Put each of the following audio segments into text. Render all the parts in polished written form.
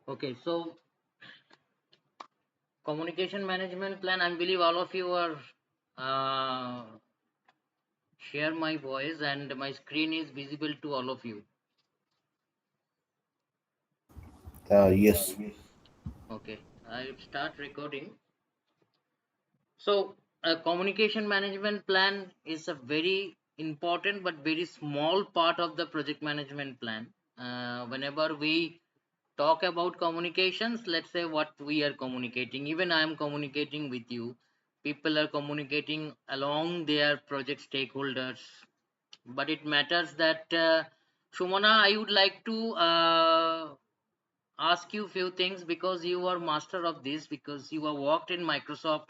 Okay, so communication management plan. I believe all of you are uh, share my voice and my screen is visible to all of you. Yes. Okay, I'll start recording. So, a communication management plan is a very important but very small part of the project management plan. Whenever we talk about communications, let's say what we are communicating. Even I am communicating with you. People are communicating along their project stakeholders. But it matters that, Shumana, I would like to ask you few things because you are master of this, because you have worked in Microsoft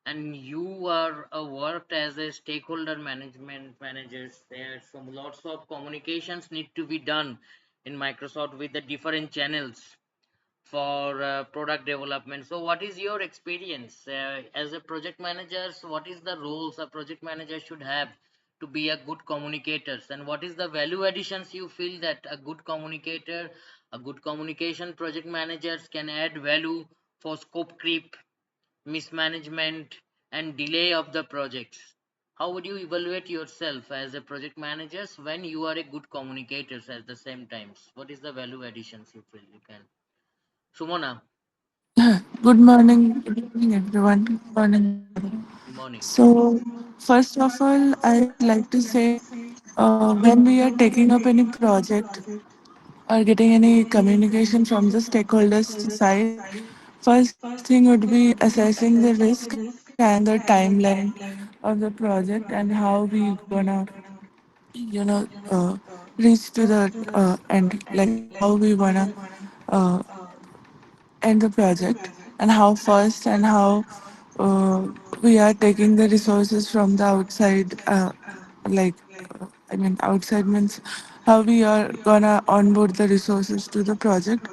and you are worked as a stakeholder management managers. There some lots of communications need to be done in Microsoft with the different channels for product development. So what is your experience as a project manager? So what is the roles a project manager should have to be a good communicators, and what is the value additions you feel that a good communicator, a good communication project managers can add value for scope creep, mismanagement, and delay of the projects? How would you evaluate yourself as a project manager when you are a good communicator at the same times? What is the value additions you feel you can? Sumona, Good morning, everyone. Good morning, brother. good morning. So, first of all, I would like to say when we are taking up any project or getting any communication from the stakeholders side, first thing would be assessing the risk and the timeline of the project and how we gonna, reach to the end, like how we wanna uh, end the project, and how fast and how uh, we are taking the resources from the outside, like I mean outside means how we are gonna onboard the resources to the project.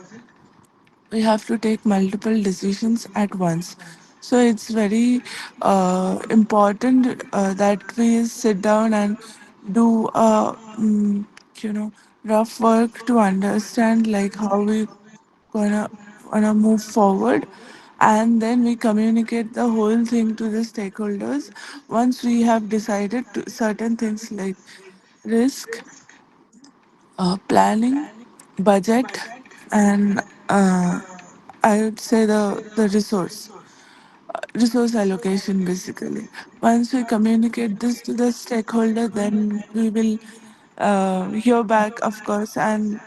We have to take multiple decisions at once. So it's very important that we sit down and do you know rough work to understand like how we gonna wanna move forward, and then we communicate the whole thing to the stakeholders once we have decided to certain things like risk, planning, budget, and I would say the resource allocation basically. Once we communicate this to the stakeholder, then we will hear back, of course, and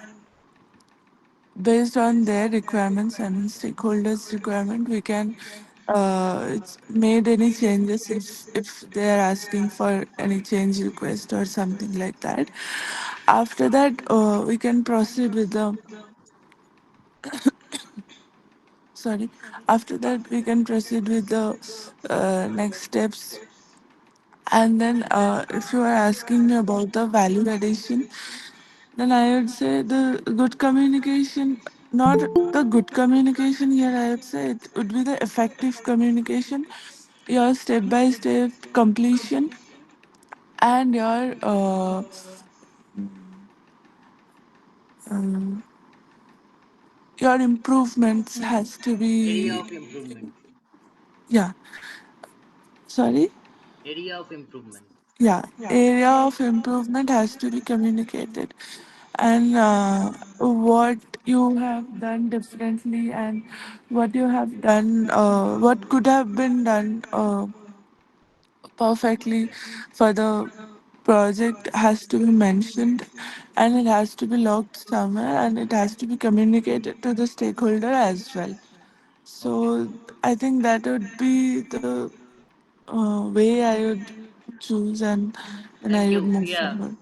based on their requirements, I mean stakeholders' requirement, we can it's made any changes if they are asking for any change request or something like that. After that, we can proceed with the sorry. After that, we can proceed with the next steps. And then, if you are asking me about the value addition, then I would say the good communication, not the good communication here, I would say it would be the effective communication, your step by step completion, and um, your improvements has to Area be, of improvement. yeah, sorry. Area of improvement. Yeah, area of improvement has to be communicated, and what you have done differently and what you have done, what could have been done perfectly for the project has to be mentioned, and it has to be logged somewhere, and it has to be communicated to the stakeholder as well. Okay. So I think that would be the way I would choose, and then Thank I would you. move Yeah, forward.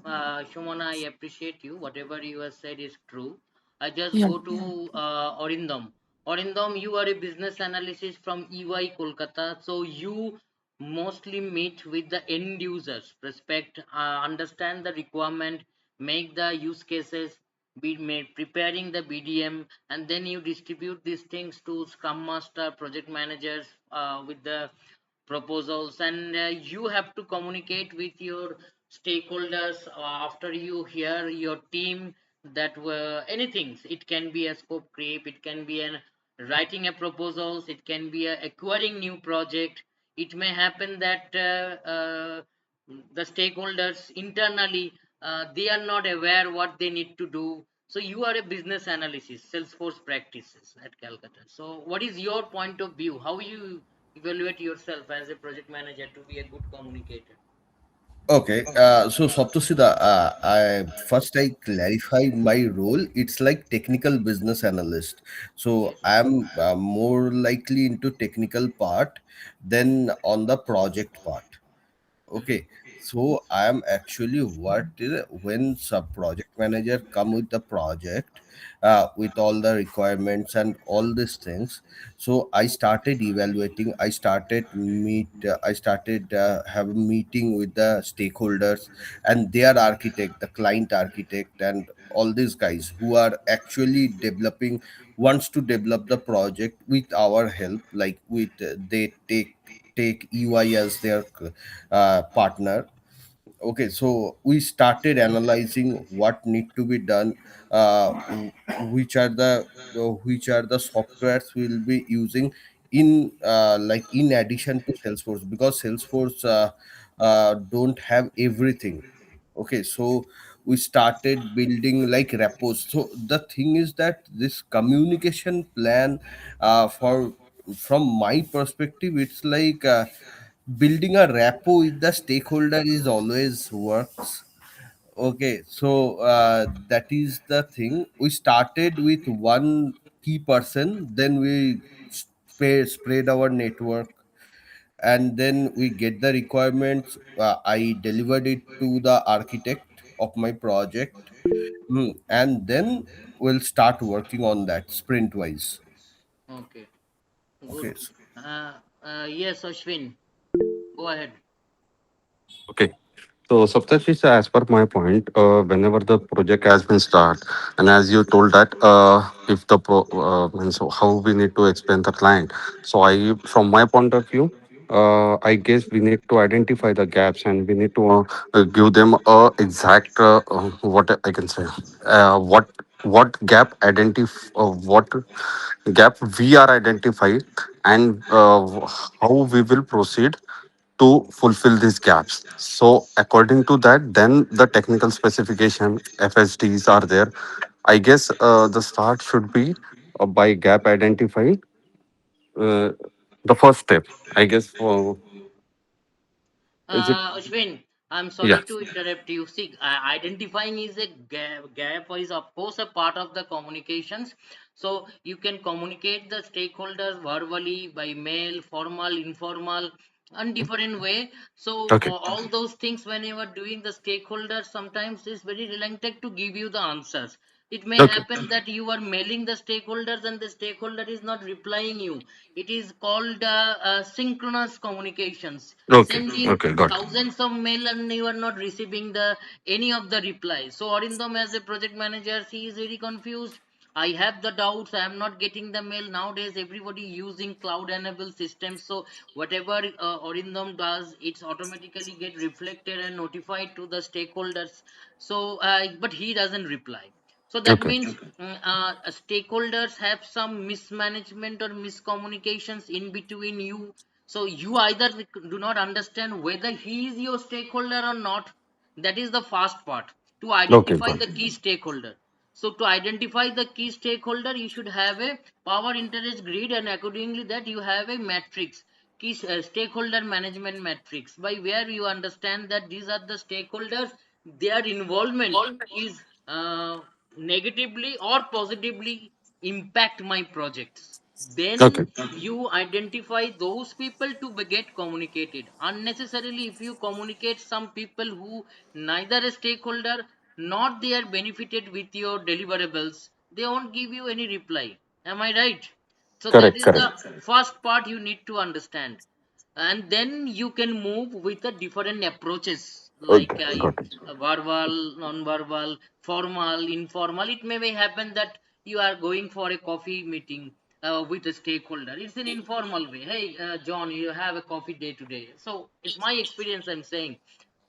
Shumana, I appreciate you. Whatever you have said is true. I just Yeah. go to Orindam. Orindam, you are a business analyst from EY Kolkata. So you mostly meet with the end users, respect, understand the requirement, make the use cases, be made, preparing the BDM, and then you distribute these things to Scrum Master, project managers with the proposals, and you have to communicate with your stakeholders after you hear your team that were anything. It can be a scope creep, it can be an writing a proposals, it can be a acquiring new project. It may happen that the stakeholders internally, they are not aware what they need to do. So you are a business analysis Salesforce practices at Calcutta. So what is your point of view? How you evaluate yourself as a project manager to be a good communicator? Okay, so Saptasida, I clarify my role. It's like technical business analyst. So Yes. I'm more likely into technical part than on the project part. Hmm. Okay, so I am actually when sub project manager come with the project, with all the requirements and all these things. So I started evaluating. I started have a meeting with the stakeholders and their architect, the client architect, and all these guys who are actually developing wants to develop the project with our help. Like with they take EY as their partner. Okay, so we started analyzing what need to be done, which are the softwares we'll be using in like in addition to Salesforce, because Salesforce don't have everything. Okay, so we started building like repos. So the thing is that this communication plan, for from my perspective, it's like building a rapport with the stakeholder is always works. Okay, so that is the thing. We started with one key person, then we spread our network, and then we get the requirements. I delivered it to the architect of my project. And then we'll start working on that sprint wise. Okay, good. Okay. uh, yes, Ashwin, go ahead. Okay. So, Saptarshi, as per my point, whenever the project has been start, and as you told that, if the means how we need to explain the client. So, from my point of view, I guess we need to identify the gaps and we need to give them a exact what I can say, what gap what gap we are identifying, and how we will proceed to fulfill these gaps. So according to that, then the technical specification FSDs are there. I guess the start should be by gap identifying. Uh, the first step, I guess. Is it? Ashwin, I'm Yeah. sorry to interrupt you. See, identifying is a gap is of course a part of the communications. So you can communicate the stakeholders verbally, by mail, formal, informal, and different way. So Okay. all those things when you are doing the stakeholders sometimes is very reluctant to give you the answers. It may Okay. happen that you are mailing the stakeholders and the stakeholder is not replying you. It is called synchronous communications. Okay. Sending Okay. Got it. thousands of mail and you are not receiving the any of the replies. So Arindam as a project manager, he is very confused. I have the doubts. I am not getting the mail nowadays. Everybody using cloud enabled systems. So whatever Arindam does, it's automatically get reflected and notified to the stakeholders. So, but he doesn't reply. So that Okay. means stakeholders have some mismanagement or miscommunications in between you. So you either do not understand whether he is your stakeholder or not. That is the fast part, to Okay. identify Got the it. key stakeholder. So to identify the key stakeholder, you should have a power interest grid, and accordingly that you have a matrix, key stakeholder management matrix, by where you understand that these are the stakeholders, their involvement is negatively or positively impact my projects. Okay. Then you identify those people to get communicated. Unnecessarily if you communicate some people who neither a stakeholder nor they are benefited with your deliverables, they won't give you any reply. Am I right? So that Correct. is the Correct. first part you need to understand. And then you can move with the different approaches, like Okay. Got it. verbal, non-verbal, formal, informal. It may happen that you are going for a coffee meeting with a stakeholder. It's an informal way. Hey, John, you have a coffee day today. So it's my experience I'm saying.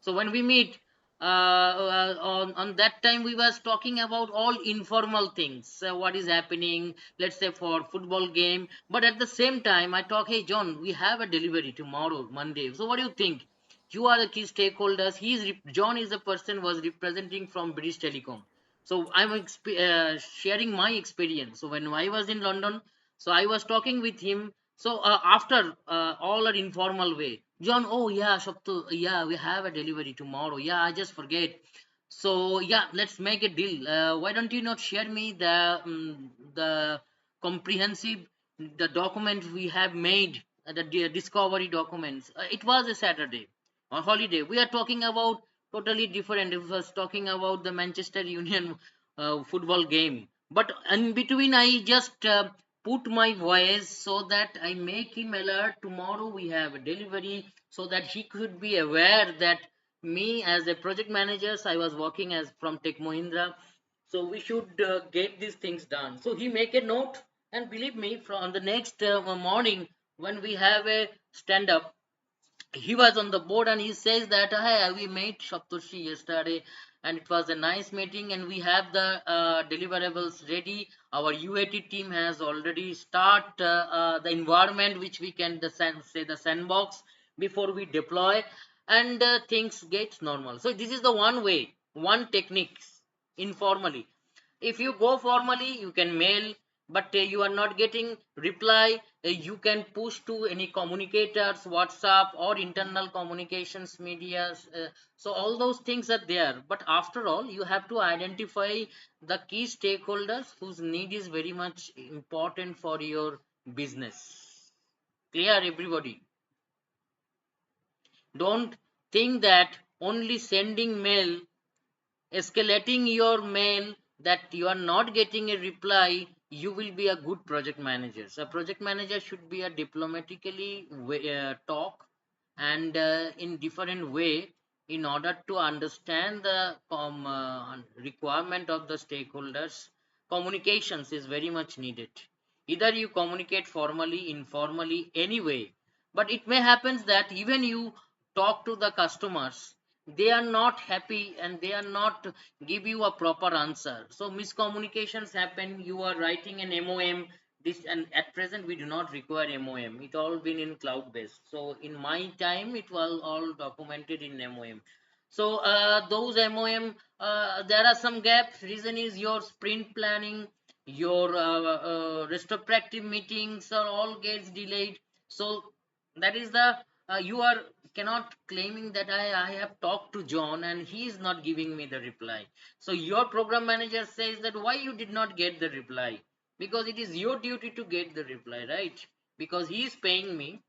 So when we meet, On that time we was talking about all informal things, what is happening, let's say for football game. But at the same time I talk, hey John, we have a delivery tomorrow Monday, so what do you think? You are the key stakeholders. John is a person was representing from British Telecom. So I'm sharing my experience. So when I was in London, so I was talking with him. So after all an informal way, John, oh yeah, Shaptu, yeah, we have a delivery tomorrow. Yeah, I just forget. So yeah, let's make a deal. Why don't you not share me the comprehensive the document we have made, the discovery documents. It was a Saturday on holiday. We are talking about totally different. It was talking about the Manchester Union football game. But in between, I just put my voice so that I make him alert. Tomorrow we have a delivery, so that he could be aware that me as a project manager, I was working as from Tech Mahindra. So we should get these things done. So he make a note, and believe me, from the next morning when we have a stand up, he was on the board and he says that, hey, we met Shaptoshi yesterday and it was a nice meeting and we have the deliverables ready. Our UAT team has already start the environment which we can say the sandbox before we deploy, and things get normal. So this is the one way, one techniques informally. If you go formally, you can mail, but you are not getting reply, you can push to any communicators, WhatsApp or internal communications medias. So all those things are there, but after all you have to identify the key stakeholders whose need is very much important for your business. Clear, everybody? Don't think that only sending mail, escalating your mail, that you are not getting a reply, you will be a good project manager. So a project manager should be a diplomatically talk and in different way, in order to understand the requirement of the stakeholders. Communications is very much needed. Either you communicate formally, informally, anyway. But it may happen that even you talk to the customers, they are not happy and they are not give you a proper answer. So miscommunications happen. You are writing an MOM, this, and at present we do not require MOM. It all been in cloud based. So in my time it was all documented in MOM. So those MOM, there are some gaps. Reason is your sprint planning, your retrospective meetings are all gets delayed. So that is the you are cannot claiming that I have talked to John and he is not giving me the reply. So your program manager says that why you did not get the reply, because it is your duty to get the reply, right? Because he is paying me.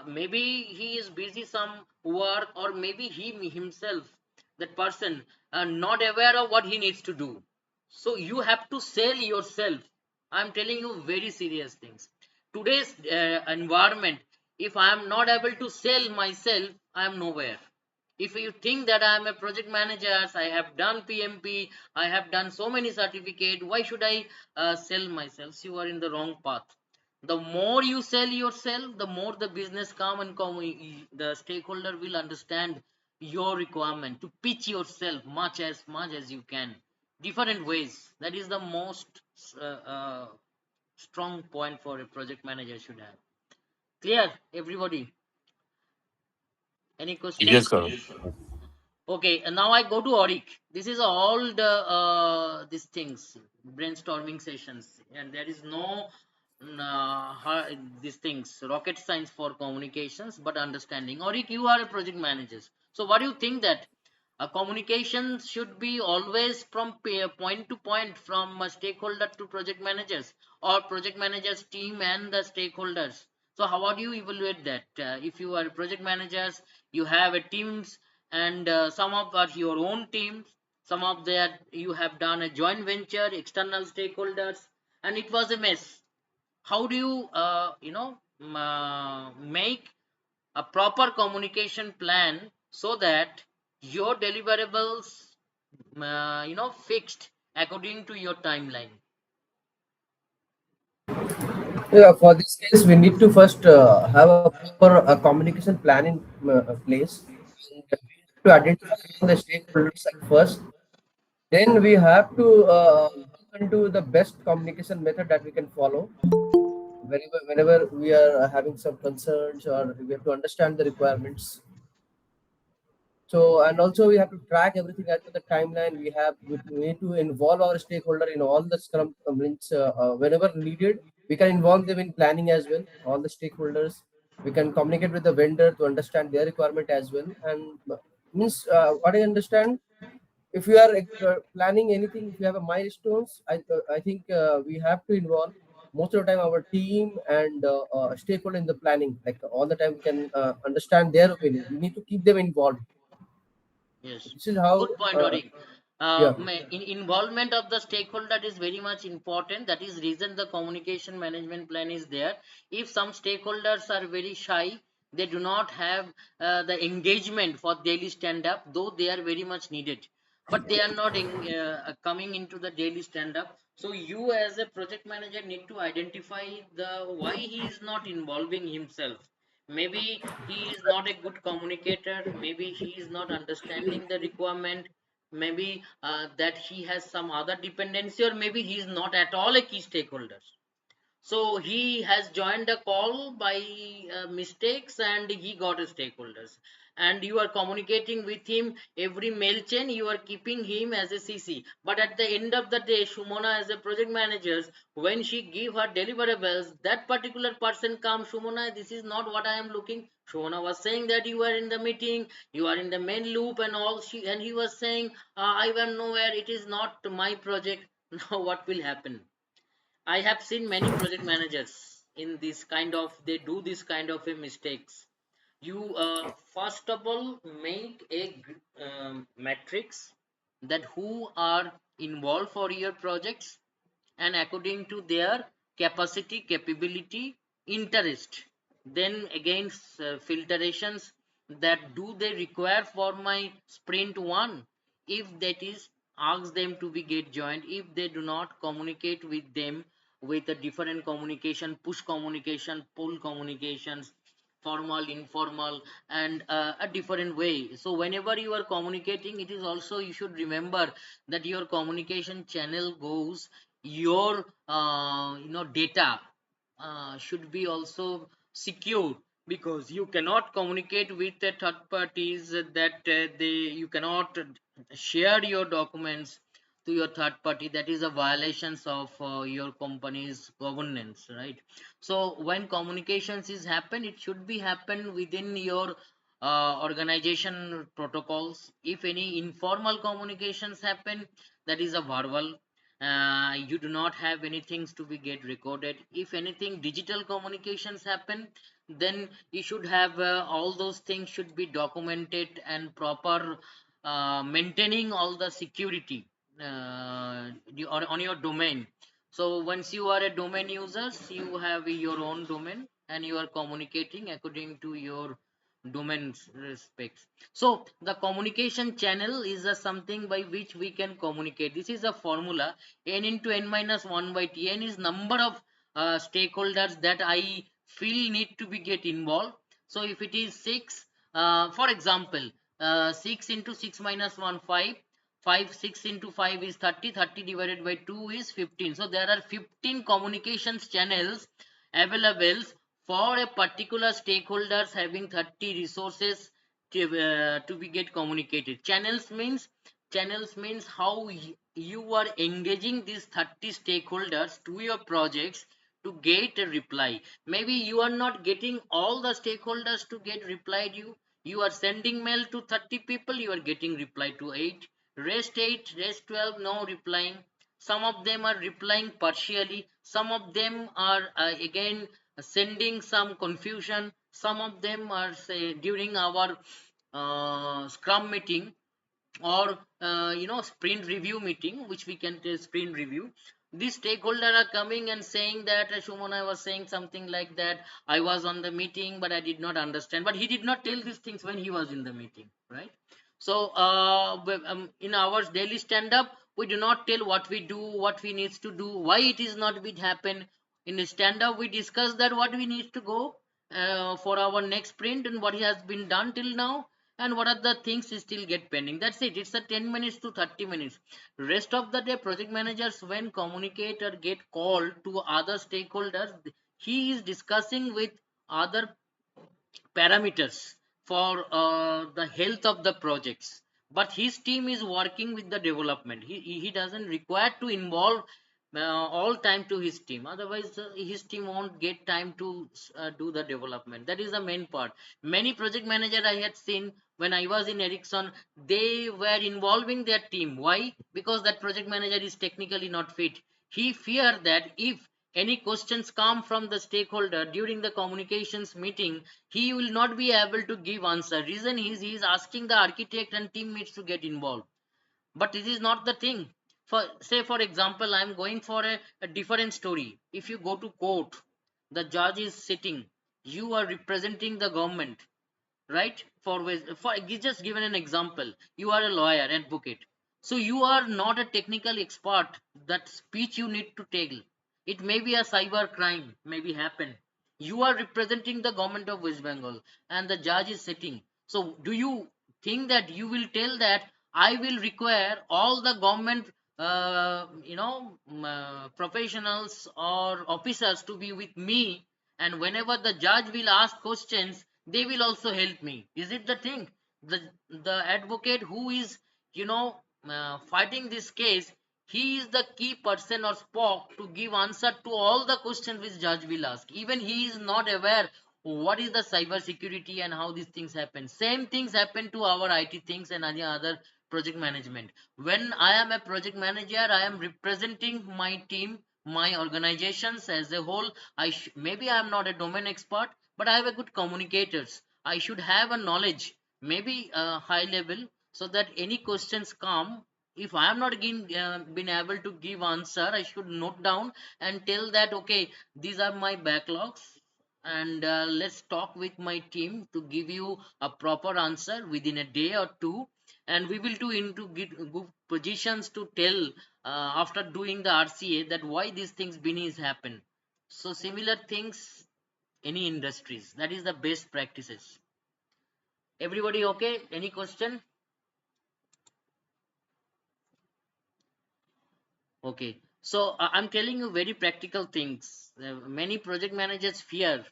Maybe he is busy some work, or maybe he himself, that person, not aware of what he needs to do. So you have to sell yourself. I'm telling you very serious things. Today's environment, if I am not able to sell myself, I am nowhere. If you think that I am a project manager, I have done PMP, I have done so many certificate, why should I sell myself? You are in the wrong path. The more you sell yourself, the more the business come and come, the stakeholder will understand your requirement to pitch yourself much as you can, different ways. That is the most strong point for a project manager should have. Clear, everybody? Any Yes, questions? sir. Okay, and now I go to Auric. This is all the these things, brainstorming sessions, and there is no these things rocket science for communications, but understanding. Auric, you are a project manager, so what do you think that a communication should be always from point to point, from a stakeholder to project managers, or project managers team and the stakeholders? So how do you evaluate that? If you are project managers, you have a teams, and some of are your own teams, some of that you have done a joint venture, external stakeholders, and it was a mess. How do you make a proper communication plan so that your deliverables fixed according to your timeline? Yeah, for this case, we need to first have a proper communication plan in place. And we to identify all the stakeholders at first. Then we have to look into the best communication method that we can follow. Whenever we are having some concerns or we have to understand the requirements. So, and also we have to track everything as per the timeline. We need to involve our stakeholder in all the Scrum means whenever needed. We can involve them in planning as well. All the stakeholders. We can communicate with the vendor to understand their requirement as well. And means what I understand, if we are planning anything, if we have a milestones, I think we have to involve most of the time our team and stakeholder in the planning. Like all the time, we can understand their opinion. We need to keep them involved. Yes, This is how, good point, Ori. yeah, Involvement of the stakeholder is very much important. That is reason the communication management plan is there. If some stakeholders are very shy, they do not have the engagement for daily stand up, though they are very much needed, but they are not coming into the daily stand up. So you as a project manager need to identify the why he is not involving himself. Maybe he is not a good communicator, maybe he is not understanding the requirement, maybe that he has some other dependency, or maybe he is not at all a key stakeholder. So he has joined a call by mistakes and he got a stakeholders, and you are communicating with him every mail chain, you are keeping him as a CC, but at the end of the day, Shumona as a project manager, when she give her deliverables, that particular person comes, Shumona, this is not what I am looking. Shumona was saying that you are in the meeting, you are in the main loop and all, and he was saying, I am nowhere, it is not my project. Now what will happen? I have seen many project managers in this kind of, they do this kind of a mistakes. You first of all make a matrix that who are involved for your projects, and according to their capacity, capability, interest, then again filtrations, that do they require for my sprint one. If that is, ask them to be get joined. If they do not, communicate with them with a different communication, push communication, pull communications, formal, informal, and a different way. So whenever you are communicating, it is also, you should remember that your communication channel goes, your data should be also secure, because you cannot communicate with the third parties, that they, you cannot share your documents to your third party. That is a violations of your company's governance, right? So when communications is happen, it should be happen within your organization protocols. If any informal communications happen, that is a verbal, you do not have anything to be get recorded. If anything digital communications happen, then you should have all those things should be documented and proper, maintaining all the security on your domain. So once you are a domain users, you have your own domain and you are communicating according to your domain respects. So the communication channel is a something by which we can communicate. This is a formula, n into n minus 1 by t. N is number of stakeholders that I feel need to be get involved. So if it is 6, for example, 6 into 6 minus 1, 5. 5, 6 into 5 is 30, 30 divided by 2 is 15. So there are 15 communications channels available for a particular stakeholders having 30 resources to be get communicated. Channels means how you are engaging these 30 stakeholders to your projects to get a reply. Maybe you are not getting all the stakeholders to get replied. You are sending mail to 30 people, you are getting reply to 8. Rest 8, rest 12, no replying. Some of them are replying partially, some of them are again sending some confusion, some of them are say during our scrum meeting, or sprint review meeting, which we can tell sprint review, these stakeholders are coming and saying that, Shumona was saying something like that, I was on the meeting but I did not understand, but he did not tell these things when he was in the meeting, right? So in our daily stand up, we do not tell what we do, what we needs to do, why it is not been happen. In the stand up, we discuss that what we need to go for our next sprint and what has been done till now, and what are the things still get pending. That's it. It's a 10 minutes to 30 minutes. Rest of the day, project managers, when communicate or get called to other stakeholders, he is discussing with other parameters for the health of the projects, but his team is working with the development. He doesn't require to involve all time to his team, otherwise his team won't get time to do the development. That is the main part. Many project manager I had seen when I was in Ericsson, they were involving their team. Why? Because that project manager is technically not fit. He feared that if any questions come from the stakeholder during the communications meeting, he will not be able to give answer. Reason is he is asking the architect and teammates to get involved, but this is not the thing. For say for example, I am going for a different story. If you go to court, the judge is sitting, you are representing the government, right? For just given an example, you are a lawyer advocate, so you are not a technical expert. That speech you need to tell, it may be a cyber crime maybe happen. You are representing the government of West Bengal and the judge is sitting. So do you think that you will tell that I will require all the government professionals or officers to be with me, and whenever the judge will ask questions, they will also help me? Is it the thing? The advocate who is you know fighting this case, he is the key person or spoke to give answer to all the questions which judge will ask. Even he is not aware what is the cyber security and how these things happen. Same things happen to our IT things and any other project management. When I am a project manager, I am representing my team, my organizations as a whole. Maybe I am not a domain expert, but I have a good communicators. I should have a knowledge, maybe a high level, so that any questions come, if I am not been able to give answer, I should note down and tell that okay, these are my backlogs, and let's talk with my team to give you a proper answer within a day or two, and we will do into good positions to tell after doing the RCA that why these things beneath happen. So similar things, any industries, that is the best practices. Everybody okay? Any question? Okay, so I'm telling you very practical things. Many project managers fear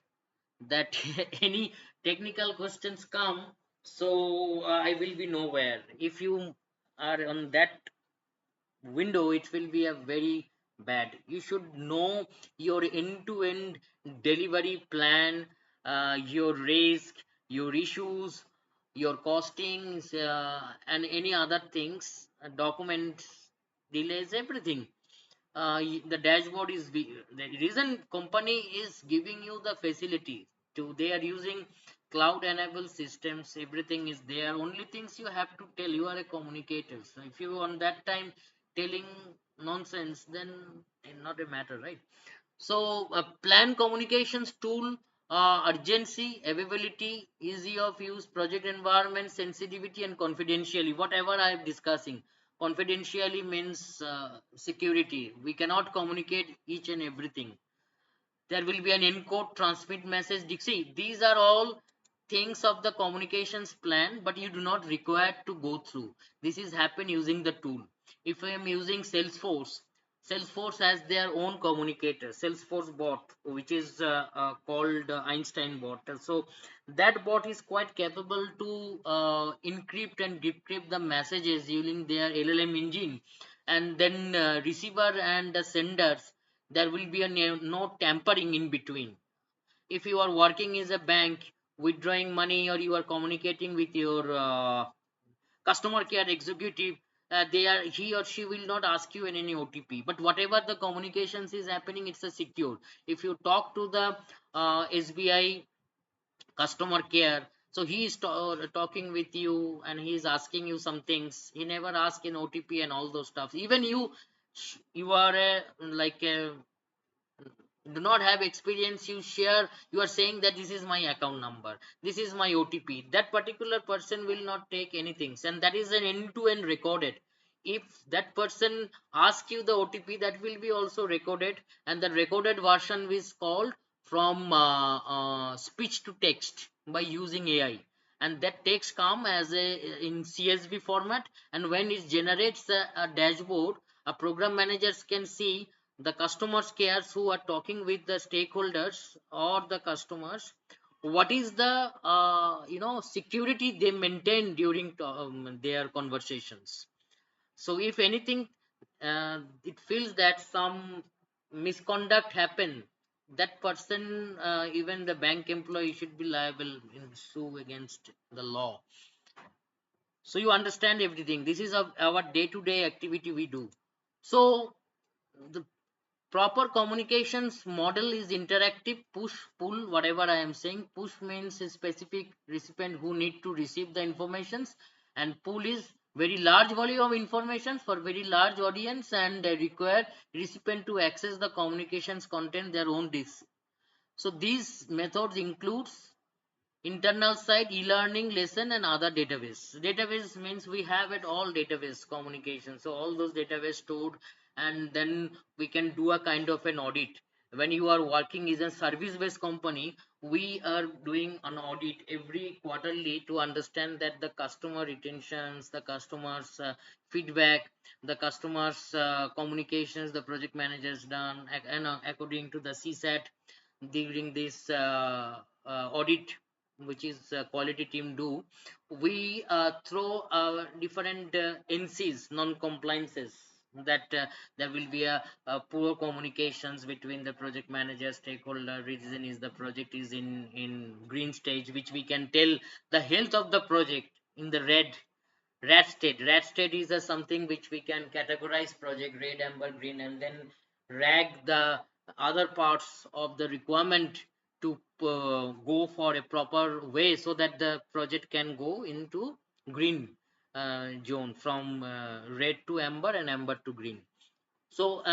that any technical questions come, so I will be nowhere. If you are on that window, it will be a very bad. You should know your end-to-end delivery plan, your risk, your issues, your costings, and any other things, documents, delays, everything. The dashboard is the reason company is giving you the facility to, they are using cloud enabled systems, everything is there. Only things you have to tell, you are a communicator. So if you on that time telling nonsense, then not a matter, right? So plan communications tool, urgency, availability, easy of use, project environment, sensitivity, and confidentially. Whatever I am discussing, confidentially means security. We cannot communicate each and everything. There will be an encode transmit message. Dixie, these are all things of the communications plan, but you do not require to go through. This is happen using the tool. If I am using Salesforce, Salesforce has their own communicator, Salesforce bot, which is called Einstein bot. So that bot is quite capable to encrypt and decrypt the messages using their LLM engine, and then receiver and the senders, there will be a no tampering in between. If you are working as a bank, withdrawing money, or you are communicating with your customer care executive, they are, he or she will not ask you in any OTP, but whatever the communications is happening, it's a secure. If you talk to the SBI customer care, so he is talking with you and he is asking you some things, he never ask in OTP and all those stuff. Even you are a like a do not have experience, you share, you are saying that this is my account number, this is my OTP, that particular person will not take anything, and that is an end-to-end recorded. If that person asks you the OTP, that will be also recorded, and the recorded version is called from speech to text by using AI. and that text come as a in CSV format, and when it generates a dashboard, a program managers can see the customers cares who are talking with the stakeholders or the customers, what is the security they maintain during their conversations. So if anything, it feels that some misconduct happen, that person, even the bank employee, should be liable in sue against the law. So you understand everything. This is our day-to-day activity we do. So the proper communications model is interactive, push pull, whatever I am saying. Push means a specific recipient who need to receive the informations, and pull is very large volume of information for very large audience, and they require recipient to access the communications content their own disk. So these methods includes internal side, e-learning lesson, and other database means we have it all database communication, so all those database stored, and then we can do a kind of an audit. When you are working is a service based company, we are doing an audit every quarterly to understand that the customer retentions, the customers feedback, the customers communications the project managers done, and according to the CSAT during this audit, which is quality team do, we throw different NCs, non-compliances, that there will be a poor communications between the project manager stakeholder. Reason is the project is in green stage, which we can tell the health of the project in the red state. Red state is something which we can categorize project red, amber, green, and then rag the other parts of the requirement to go for a proper way, so that the project can go into green zone, from red to amber and amber to green. So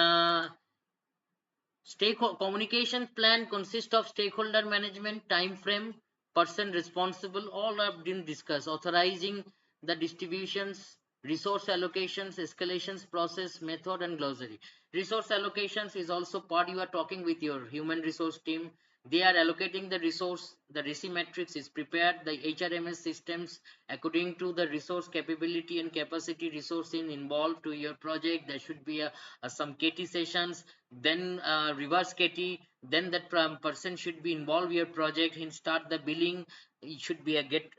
communication plan consists of stakeholder management, time frame, person responsible, all have been discussed, authorizing the distributions, resource allocations, escalations, process, method, and glossary. Resource allocations is also part, you are talking with your human resource team. They are allocating the resource, the RISI matrix is prepared, the HRMS systems according to the resource capability and capacity resource in involved to your project. There should be some KT sessions, then reverse KT, then that person should be involved your project and start the billing. It should be a get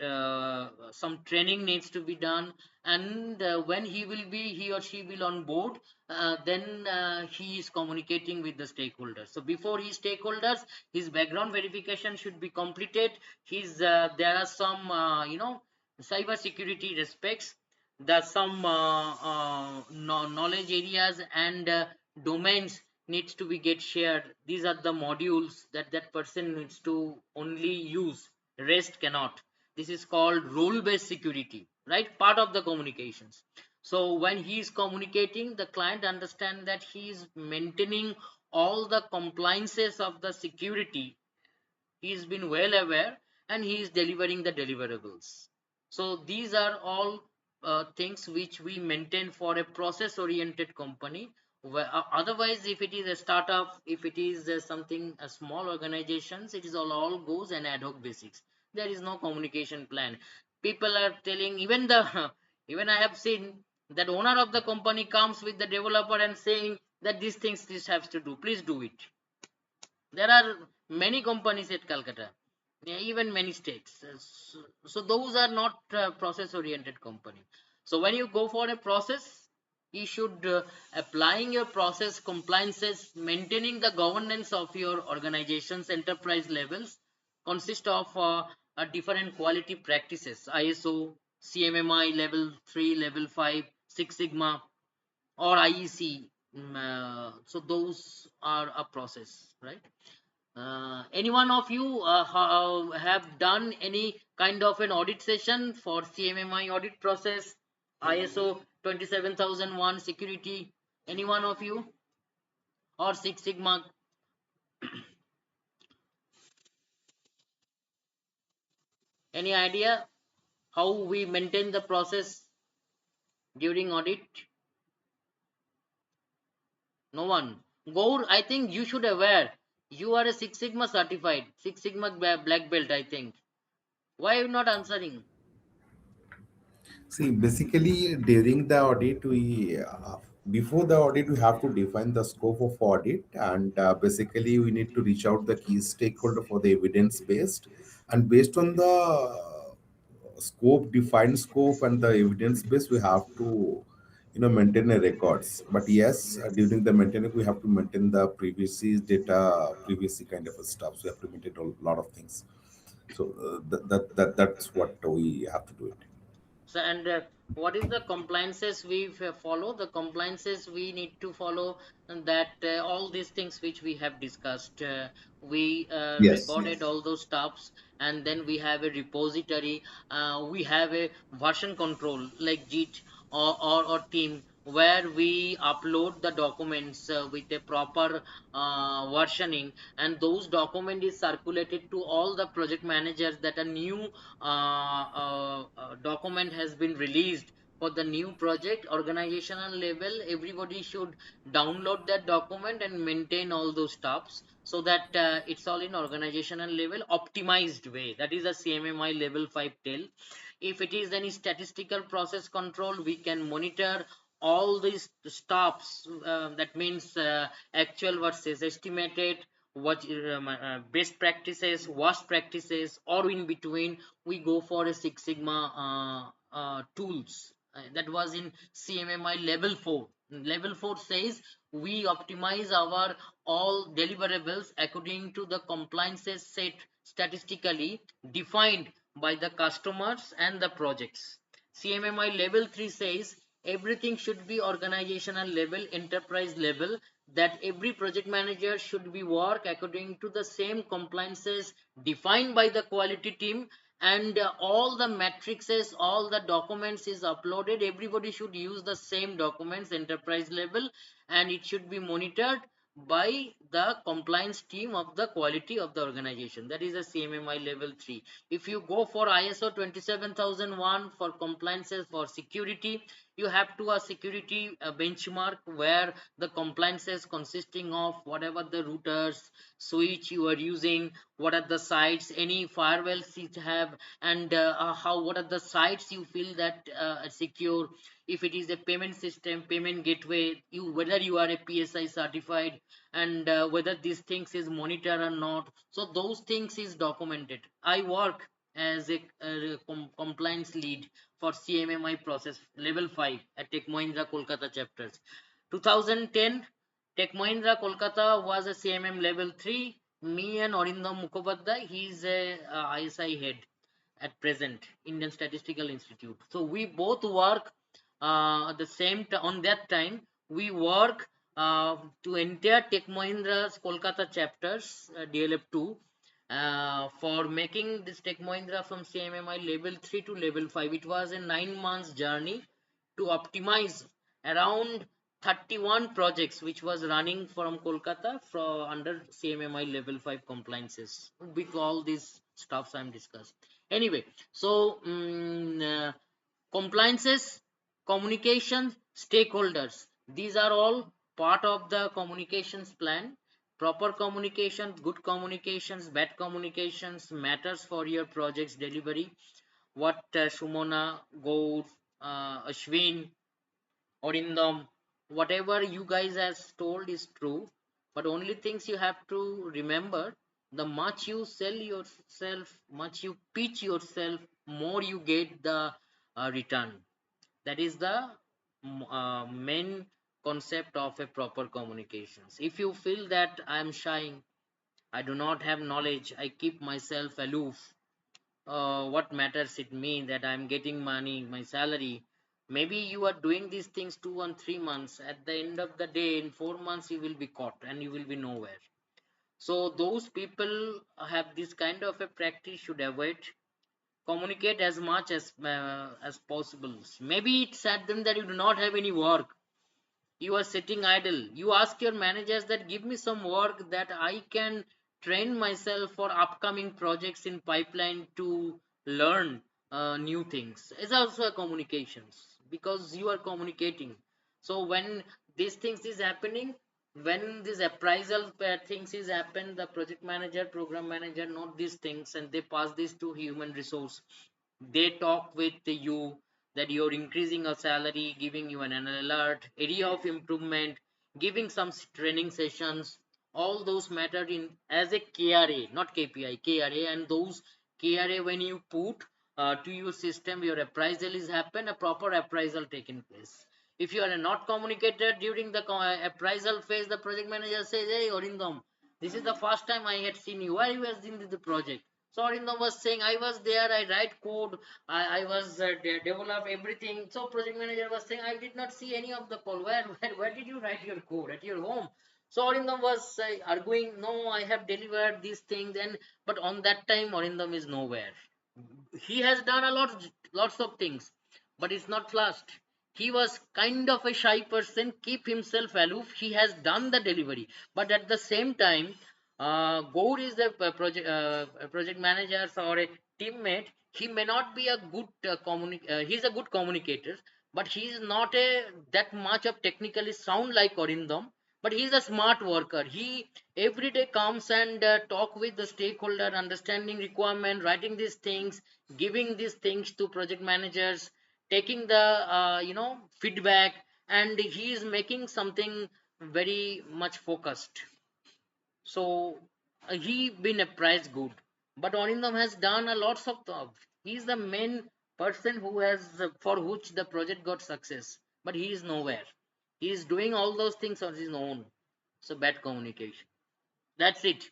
some training needs to be done, and when he or she will on board, then he is communicating with the stakeholders. So before his stakeholders, his background verification should be completed. His there are some cyber security respects, there's some knowledge areas and domains needs to be get shared. These are the modules that that person needs to only use, rest cannot. This is called role based security, right? Part of the communications. So when he is communicating, the client understand that he is maintaining all the compliances of the security. He's been well aware, and he is delivering the deliverables. So these are all things which we maintain for a process oriented company. Otherwise, if it is a startup, if it is something a small organizations, it is all goes an ad hoc basics. There is no communication plan. People are telling, even the even I have seen that owner of the company comes with the developer and saying that these things this has to do, please do it. There are many companies at Calcutta, even many states. So those are not process oriented company. So when you go for a process, you should applying your process compliances, maintaining the governance of your organization's enterprise levels consist of different quality practices: ISO, CMMI level 3, level 5, Six Sigma, or IEC. So those are a process, right? Any one of you have done any kind of an audit session for CMMI audit process, ISO 27001 security? Any one of you? Or Six Sigma? Any idea how we maintain the process during audit? No one. Gaur, I think you should aware. You are a Six Sigma certified, Six Sigma black belt, I think. Why are you not answering? See, basically during the audit, we before the audit we have to define the scope of audit, and basically we need to reach out the key stakeholder for the evidence based, and based on the scope, defined scope, and the evidence base, we have to maintain the records. But yes, during the maintaining, we have to maintain the previous data, previous kind of stuff. So we have to maintain a lot of things. So that's what we have to do it. So, and what is the compliances we follow? The compliances we need to follow, and that all these things which we have discussed, we Yes. recorded all those stuffs, and then we have a repository. We have a version control like Git or team, where we upload the documents with a proper versioning, and those document is circulated to all the project managers that a new document has been released for the new project. Organizational level, everybody should download that document and maintain all those stuffs, so that it's all in organizational level optimized way. That is a CMMI level 5 tell. If it is any statistical process control, we can monitor all these stuffs. That means actual versus estimated, what best practices, worst practices, or in between. We go for a Six Sigma tools. That was in CMMI level 4. Level 4 says we optimize our all deliverables according to the compliances set statistically defined by the customers and the projects. CMMI level 3 says everything should be organizational level, enterprise level, that every project manager should be work according to the same compliances defined by the quality team, and all the matrices, all the documents is uploaded. Everybody should use the same documents enterprise level, and it should be monitored by the compliance team of the quality of the organization. That is a CMMI level 3. If you go for ISO 27001 for compliances for security, you have to a security benchmark, where the compliances consisting of whatever the routers, switch you are using, what are the sites, any firewalls you have, and how, what are the sites you feel that are secure. If it is a payment system, payment gateway, you, whether you are a PSI certified, and whether these things is monitored or not. So those things is documented. I work as a compliance lead for CMMI process level 5 at Tech Mahindra Kolkata chapters. 2010, Tech Mahindra Kolkata was a CMM level 3. Me and Arindam Mukhopadhyay, he is a ISI head at present, Indian Statistical Institute. So we both work at the same time. On that time, we work to entire Tech Mahindra's Kolkata chapters, DLF2, for making this Tech Mahindra from CMMI level 3 to level 5. It was a 9 months journey to optimize around 31 projects which was running from Kolkata from under CMMI level 5 compliances with all these stuffs I'm discussed. Anyway, so compliances, communication, stakeholders, these are all part of the communications plan. Proper communication, good communications, bad communications matters for your project's delivery. What Shumona, Gaur, Ashwin, Orindam, whatever you guys has told is true, but only things you have to remember: the much you sell yourself, much you pitch yourself, more you get the return. That is the main concept of a proper communications. If you feel that I am shy, I do not have knowledge, I keep myself aloof, what matters it mean that I'm getting money, my salary. Maybe you are doing these things 2 and 3 months. At the end of the day, in 4 months, you will be caught and you will be nowhere. So those people have this kind of a practice should avoid. Communicate as much as possible. Maybe it's at them that you do not have any work, you are sitting idle. You ask your managers that give me some work that I can train myself for upcoming projects in pipeline to learn new things. It's also a communications, because you are communicating. So when these things is happening, when this appraisal things is happen, the project manager, program manager note these things and they pass this to human resource. They talk with you that you're increasing a salary, giving you an alert, area of improvement, giving some training sessions. All those matter in as a KRA, not KPI, KRA, and those KRA when you put to your system, your appraisal is happen, a proper appraisal taking place. If you are not communicated during the appraisal phase, the project manager says, "Hey, Orindam, this is the first time I had seen you. Where you was in the project?" So Arindam was saying, "I was there. I write code. I was develop everything." So project manager was saying, "I did not see any of the code. Where did you write your code at your home?" So Arindam was arguing, "No, I have delivered these things." And but on that time, Arindam is nowhere. He has done a lots of things, but it's not flashed. He was kind of a shy person, keep himself aloof. He has done the delivery, but at the same time, Gaur is the project manager or a teammate. He may not be a good he's a good communicator, but he is not a that much of technically sound like Orindam. But he's a smart worker. He every day comes and talk with the stakeholder, understanding requirement, writing these things, giving these things to project managers, taking the feedback, and he is making something very much focused. So he been a prize good, but Orindam has done a lots of he's the main person who has for which the project got success, but he is nowhere. He is doing all those things on his own. So bad communication. That's it.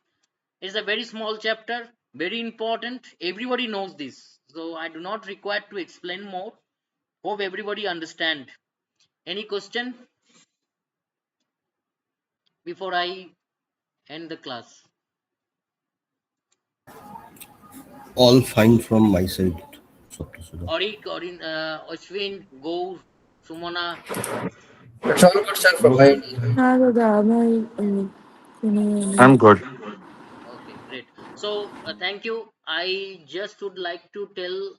It's a very small chapter, very important. Everybody knows this, so I do not require to explain more. Hope everybody understand. Any question before I end the class? All fine from my side, Dr. Sudha. Arik, Ashwin, Gaur, Sumana. It's all good, sir, from my end. हाँ दादा मैं सुनी नहीं I'm good. Okay, great. So thank you. I just would like to tell